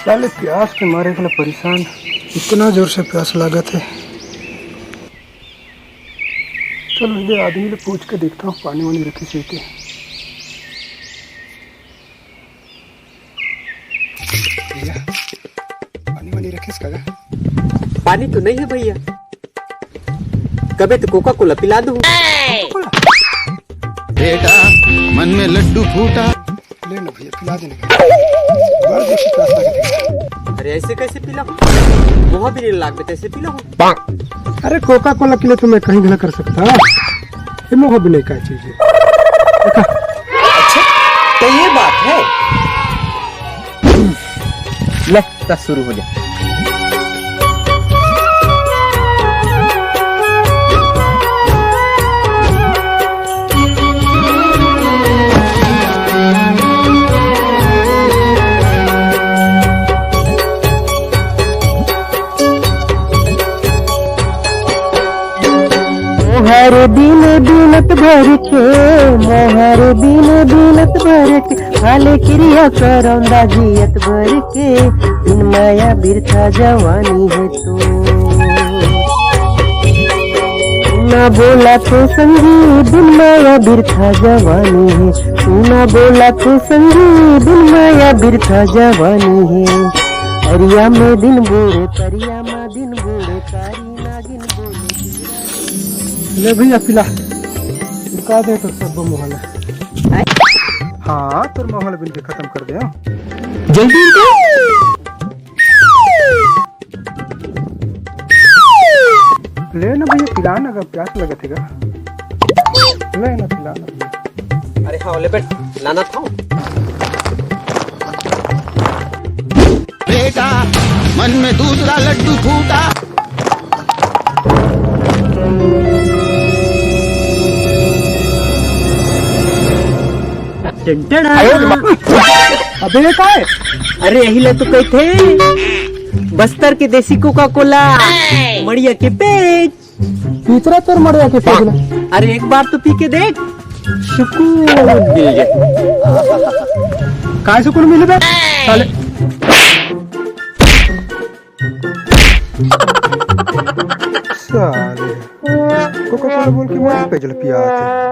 साले प्यास के मारे के परेशान, इतना जोर से प्यास लगा थे। चलो ये आदमी ले पूछ के देखता हूँ पानी वानी रखी सही थे। पानी वानी रखे इसका? पानी तो नहीं है भैया, कभी तो कोका कोला पिला दूं। बेटा मन में लड्डू फूटा, ले ना भैया पिला देने का। बड़ा देखी प्यास लगा। अरे ऐसे कैसे पिला, वहाँ भी नहीं लाग में ऐसे पिला। अरे कोका कोला के लिए तो मैं कहीं भी ना कर सकता, ये मोह भी नहीं का चीज है। अच्छा तो ये बात है। ले तब शुरू हो जा। मोहर दिन बीनत भर के, मोहर दिन बीनत भर के, हाले क्रिया करौंदा जियत भर के, बिन माया बिरथा जवानी है तो ना बोला तो संगी, बिन माया बिरथा जवानी है, तू ना बोला तो संगी, बिन माया बिरथा जवानी है। अरिया में दिन बोरे, परिया में दिन बोरे, कारी नागिन बोले। ले भैया पिला, रुका दे तो सब मोहल्ला। हाँ तो मोहल्ला बिल के खत्म कर दे जल्दी ले ना भैया पिला ना, अगर प्यास लगा थेगा ले ना पिला ना भैया। अरे हाँ ले बेट लाना था। बेटा मन में दूसरा लड्डू फूटा। अबे का है? अरे यही ले तो कहते बस्तर के देसी कोका कोला, मड़िया के पेज। तीसरा तोर मर के पेज। अरे एक बार तो पी के देख, सुकून मिल जाए। काय सुकून मिले बे साले? साले कोका कोला बोल के मुझे पेज पिया आते।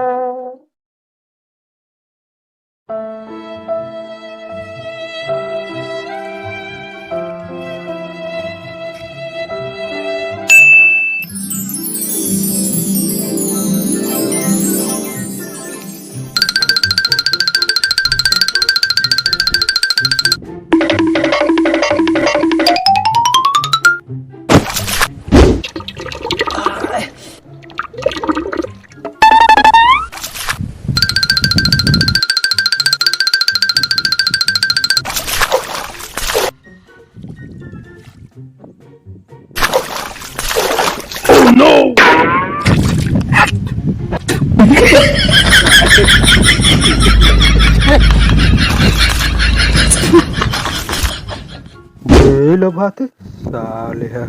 लो बात साले है।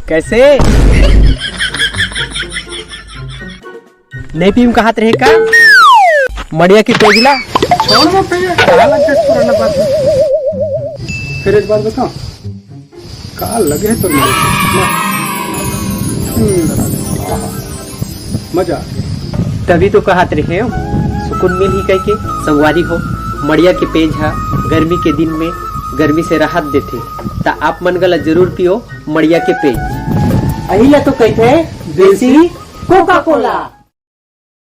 कैसे नहीं पीम कहा रहे का मड़िया की पेजला छोड़ दो पुराना बात है। फिर एक बार बताओ का लगे तो मजा। तभी तो कहत रहे हो सुकून मिल ही कह के संगवारी हो। मड़िया के पेज है गर्मी के दिन में गर्मी से राहत देते, ता आप मन गला जरूर पियो मड़िया के पेज। अहिला तो कहते हैं देसी कोका कोला।